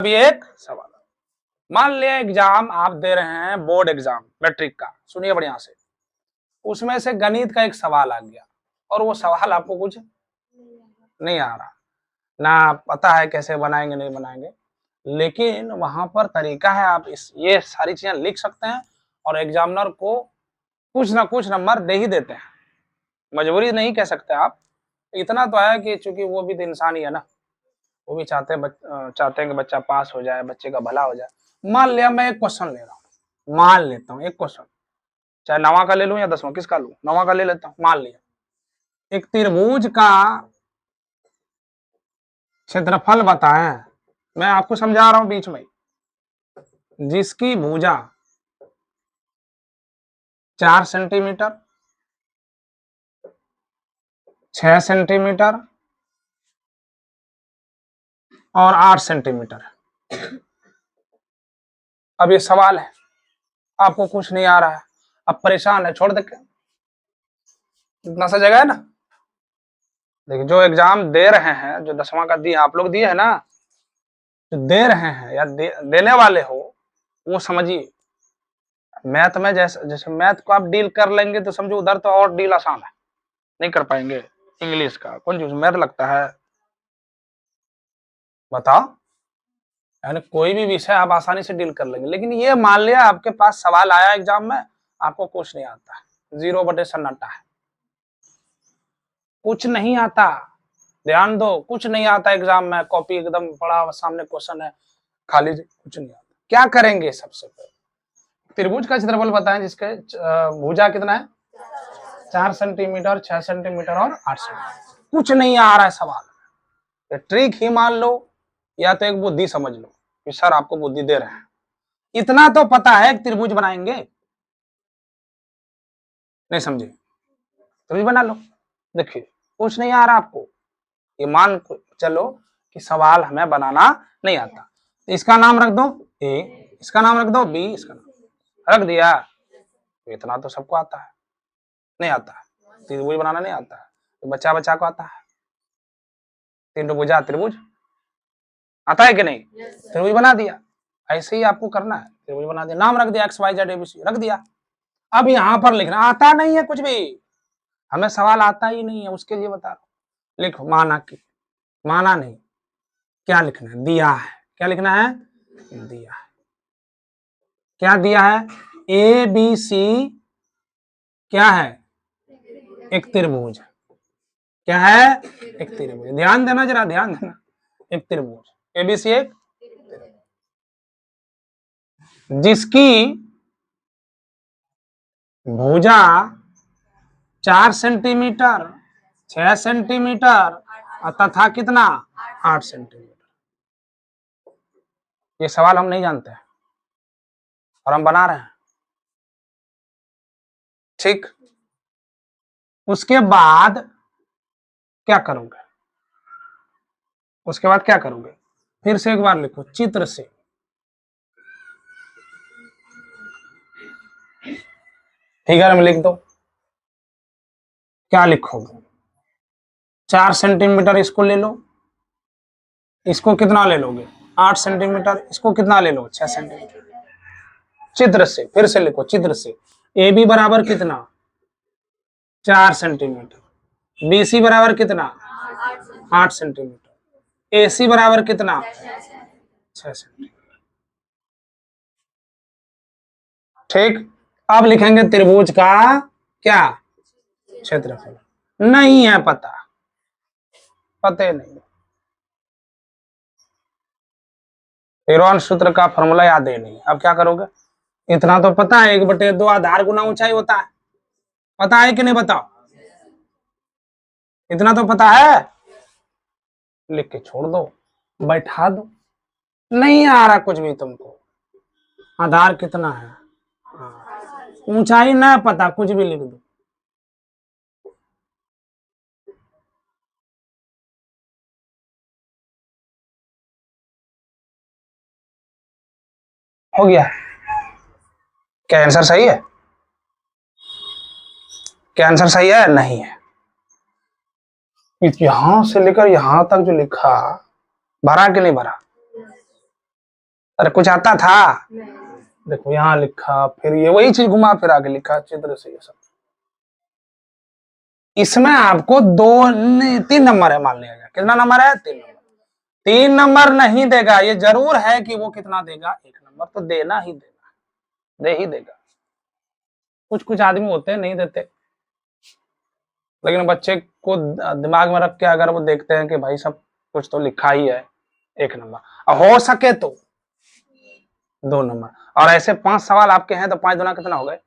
अभी एक सवाल, मान लिया एग्जाम आप दे रहे हैं, बोर्ड एग्जाम मैट्रिक का, सुनिए बढ़िया से। उसमें से गणित का एक सवाल आ गया और वो सवाल आपको कुछ नहीं आ रहा, ना पता है कैसे बनाएंगे नहीं बनाएंगे, लेकिन वहां पर तरीका है, आप ये सारी चीजें लिख सकते हैं और एग्जामिनर को कुछ ना कुछ नंबर दे ही देते हैं। मजबूरी नहीं कह सकते आप, इतना तो है कि चूंकि वो भी तो इंसान ही है ना, वो भी चाहते हैं कि बच्चा पास हो जाए, बच्चे का भला हो जाए। मान लिया मैं एक क्वेश्चन ले रहा हूँ, मान लेता हूँ एक क्वेश्चन, चाहे 9वां का ले लूं या 10वां, किसका लूं? 9वां का ले लेता हूँ। मान लिया एक त्रिभुज का क्षेत्रफल बताएं, मैं आपको समझा रहा हूं बीच में, जिसकी भुजा 4 सेंटीमीटर, 6 सेंटीमीटर और 8 सेंटीमीटर। अब ये सवाल है, आपको कुछ नहीं आ रहा है, अब परेशान है, छोड़ दे के, इतना सा जगह है ना। देखिए जो एग्जाम दे रहे हैं, जो 10वां का दिए, आप लोग दिए है ना, जो दे रहे हैं या देने वाले हो, वो समझिए। मैथ में जैसे जैसे मैथ को आप डील कर लेंगे तो समझो उधर तो और डील आसान है, नहीं कर पाएंगे। इंग्लिश का कौन चीज मैथ लगता है, बताओ? यानी कोई भी विषय आप आसानी से डील कर लेंगे, लेकिन ये मान लिया आपके पास सवाल आया एग्जाम में, आपको कुछ नहीं आता है, 0 बटे सन्नाटा है, कुछ नहीं आता। ध्यान दो, कुछ नहीं आता एग्जाम में, कॉपी एकदम पड़ा सामने क्वेश्चन है, खाली कुछ नहीं आता। क्या करेंगे? सबसे पहले त्रिभुज का क्षेत्रफल बताएं जिसके भुजा कितना है, 4 सेंटीमीटर, 6 सेंटीमीटर और 8 सेंटीमीटर। कुछ नहीं आ रहा है सवाल, ट्रिक ही मान लो या तो एक बुद्धि समझ लो कि सर आपको बुद्धि दे रहे हैं। इतना तो पता है त्रिभुज बनाएंगे, नहीं समझे? त्रिभुज बना लो। देखिए कुछ नहीं आ रहा आपको, ये मान चलो कि सवाल हमें बनाना नहीं आता, तो इसका नाम रख दो ए, इसका नाम रख दो बी, इसका नाम रख दिया। तो इतना तो सबको आता है, नहीं आता है त्रिभुज बनाना नहीं आता है, तो बच्चा बच्चा को आता है। 3 भुजा त्रिभुज आता है कि नहीं? त्रिभुज बना दिया, ऐसे ही आपको करना है, त्रिभुज बना दिया, नाम रख दिया एक्स वाई जेड एबीसी रख दिया। अब यहां पर लिखना, आता नहीं है कुछ भी, हमें सवाल आता ही नहीं है, उसके लिए बता रहा हूं। लिखो माना कि, माना नहीं, क्या लिखना है? दिया है। क्या लिखना है? दिया है। क्या दिया है? ए बी सी क्या है? एक त्रिभुज। क्या है? एक त्रिभुज। ध्यान देना, जरा ध्यान देना, एक त्रिभुज एबीसी, एक जिसकी भुजा 4 सेंटीमीटर, 6 सेंटीमीटर तथा कितना, 8 सेंटीमीटर। ये सवाल हम नहीं जानते हैं और हम बना रहे हैं, ठीक। उसके बाद क्या करोगे? उसके बाद क्या करोगे? फिर से एक बार लिखो, चित्र से, फिगर में लिख दो। क्या लिखोगे? 4 सेंटीमीटर इसको ले लो, इसको कितना ले लोगे? 8 सेंटीमीटर, इसको कितना ले लो? 6 सेंटीमीटर। चित्र से, फिर से लिखो, चित्र से, ए बी बराबर कितना, 4 सेंटीमीटर, बी सी बराबर कितना, 8 सेंटीमीटर, ए सी बराबर कितना, 6 सेंटीमीटर। ठीक। अब लिखेंगे त्रिभुज का क्या, क्षेत्रफल। नहीं है पता, पते नहीं, हेरोन सूत्र का फॉर्मूला याद है नहीं। अब क्या करोगे? इतना तो पता है, 1/2 आधार गुना ऊंचाई होता है, पता है कि नहीं बताओ? इतना तो पता है, लिख के छोड़ दो, बैठा दो। नहीं आ रहा कुछ भी तुमको, आधार कितना है, ऊंचाई ना पता, कुछ भी लिख दो। हो गया? क्या आंसर सही है? क्या आंसर सही है? नहीं है। यहां से लेकर यहां तक जो लिखा, भरा कि नहीं भरा? अरे कुछ आता था? देखो यहाँ लिखा, फिर ये वही चीज घुमा फिरा के लिखा चित्र से, ये सब। इसमें आपको 3 नंबर है मान लिया जाए। कितना नंबर है? 3 नंबर। 3 नंबर नहीं देगा, ये जरूर है कि वो कितना देगा? 1 नंबर तो देना ही देना, दे ही देगा। कुछ कुछ आदमी होते हैं नहीं देते, लेकिन बच्चे को दिमाग में रख के अगर वो देखते हैं कि भाई सब कुछ तो लिखा ही है, 1 नंबर। हो सके तो 2 नंबर। और ऐसे 5 सवाल आपके हैं तो 5 दुना कितना हो गए?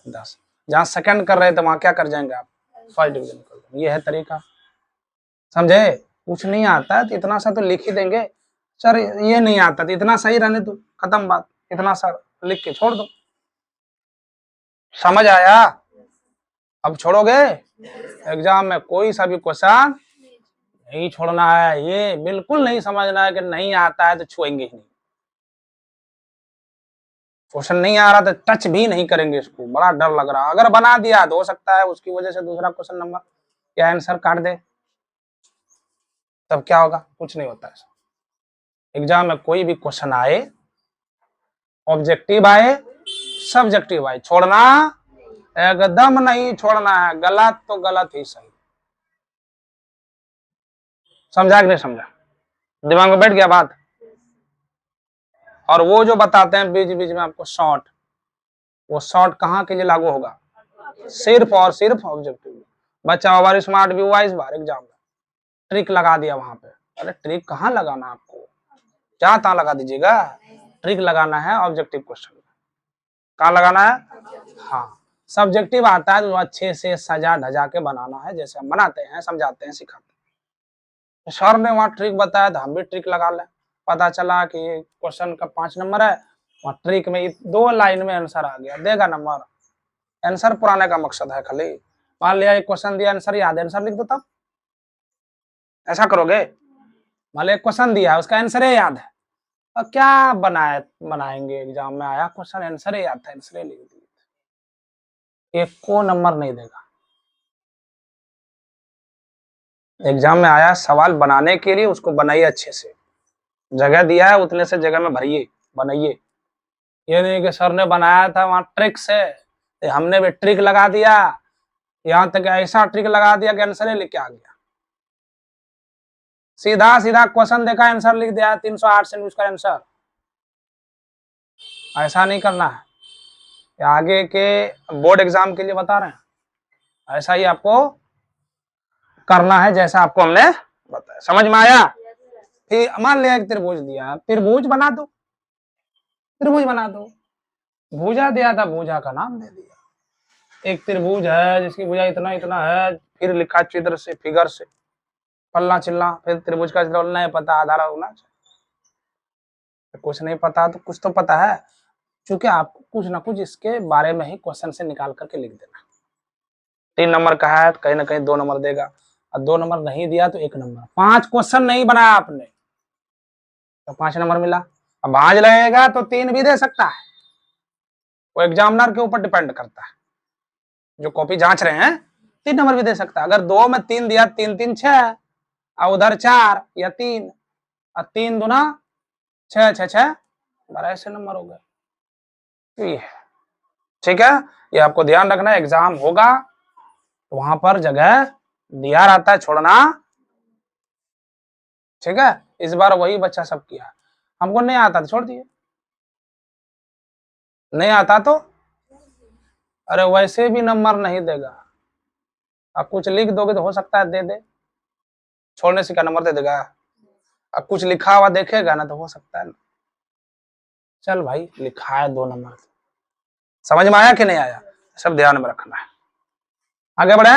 10। जहां सेकंड कर रहे थे वहां क्या कर जाएंगे आप? फर्स्ट डिवीजन कर देंगे। ये है तरीका, समझे? कुछ नहीं आता है तो इतना सा तो लिख ही देंगे। सर ये नहीं आता तो इतना सही रहने दो, खत्म बात, इतना सा लिख के छोड़ दो। समझ आया? अब छोड़ोगे? एग्जाम में कोई सा भी क्वेश्चन नहीं छोड़ना है, ये बिल्कुल नहीं समझना है कि नहीं आता है तो छुएंगे ही नहीं। क्वेश्चन नहीं आ रहा तो टच भी नहीं करेंगे इसको, बड़ा डर लग रहा। अगर बना दिया तो हो सकता है उसकी वजह से दूसरा क्वेश्चन नंबर या आंसर काट दे, तब क्या होगा? कुछ नहीं होता है। एग्जाम में कोई भी क्वेश्चन आए, ऑब्जेक्टिव आए, सब्जेक्टिव आए, छोड़ना एकदम नहीं छोड़ना है। गलत तो गलत ही सही। समझा कि नहीं समझा? दिमाग में बैठ गया बात? और वो जो बताते हैं बीच बीच में आपको शॉर्ट, वो शॉर्ट कहाँ के लिए लागू होगा? सिर्फ और सिर्फ ऑब्जेक्टिव। बच्चा ओवर स्मार्ट भी हुआ इस बार एग्जाम में, ट्रिक लगा दिया वहां पे। अरे ट्रिक कहाँ लगाना आपको, जहां तहां लगा दीजिएगा। ट्रिक लगाना है ऑब्जेक्टिव क्वेश्चन में। कहाँ लगाना है? हाँ, सब्जेक्टिव आता है तो अच्छे से सजा धजा के बनाना है, जैसे हम बनाते हैं, समझाते हैं, सिखाते हैं। सर ने वहां ट्रिक बताया तो हम भी ट्रिक लगा लें। पता चला कि क्वेश्चन का 5 नंबर है, वहां ट्रिक में 2 लाइन में आंसर आ गया, देगा नंबर। आंसर पुराने का मकसद है खाली। मान लिया एक क्वेश्चन दिया, आंसर याद है, आंसर लिख दो। तब ऐसा करोगे? मान लिया क्वेश्चन दिया, उसका आंसर याद है, और क्या बनाएंगे? एग्जाम में आया क्वेश्चन, आंसर याद था, आंसर लिख दिए, एक को नंबर नहीं देगा। एग्जाम में आया सवाल बनाने के लिए, उसको बनाइए अच्छे से। जगह दिया है उतने से जगह में भरिए, बनाइए। ये नहीं कि सर ने बनाया था वहां ट्रिक से, हमने भी ट्रिक लगा दिया, यहां तक ऐसा ट्रिक लगा दिया कि आंसर लिख के आ गया। सीधा सीधा क्वेश्चन देखा, आंसर लिख दिया 308 से उसका आंसर। ऐसा नहीं करना है, आगे के बोर्ड एग्जाम के लिए बता रहे हैं, ऐसा ही आपको करना है जैसा आपको हमने बताया। समझ में आया? फिर मान लिया एक त्रिभुज दिया, त्रिभुज बना दो, त्रिभुज बना दो। भुजा दिया था, भुजा का नाम दे दिया। एक त्रिभुज है जिसकी भुजा इतना इतना है, फिर लिखा चित्र से, फिगर से, फलना चिल्ला, फिर त्रिभुज का नहीं पता, आधार होना चाहिए। कुछ नहीं पता तो कुछ तो पता है, क्योंकि आपको कुछ ना कुछ इसके बारे में ही क्वेश्चन से निकाल करके लिख देना। 3 नंबर का है, कहीं ना कहीं 2 नंबर देगा, और 2 नंबर नहीं दिया तो 1 नंबर। 5 क्वेश्चन नहीं बनाया आपने तो 5 नंबर मिला। अब भांज लगेगा तो 3 भी दे सकता है, वो एग्जामिनर के ऊपर डिपेंड करता है। जो कॉपी जांच रहे हैं 3 नंबर भी दे सकता है। अगर 2 में 3 दिया, 3 3 6, और उधर 4 या 3, और 3 दूना 6 6 6, 12 ऐसे नंबर हो गए। तो ये ठीक है, ये आपको ध्यान रखना है। एग्जाम होगा तो वहां पर जगह दिया रहता है, छोड़ना। ठीक है, इस बार वही बच्चा सब किया, हमको नहीं आता तो छोड़ दिए। नहीं आता तो अरे वैसे भी नंबर नहीं देगा। आप कुछ लिख दोगे तो हो सकता है दे दे, छोड़ने से क्या नंबर दे देगा? अब कुछ लिखा हुआ देखेगा ना तो हो सकता है। चल भाई लिखा है 2 नंबर, समझ में आया कि नहीं आया? सब ध्यान में रखना है। आगे बढ़े।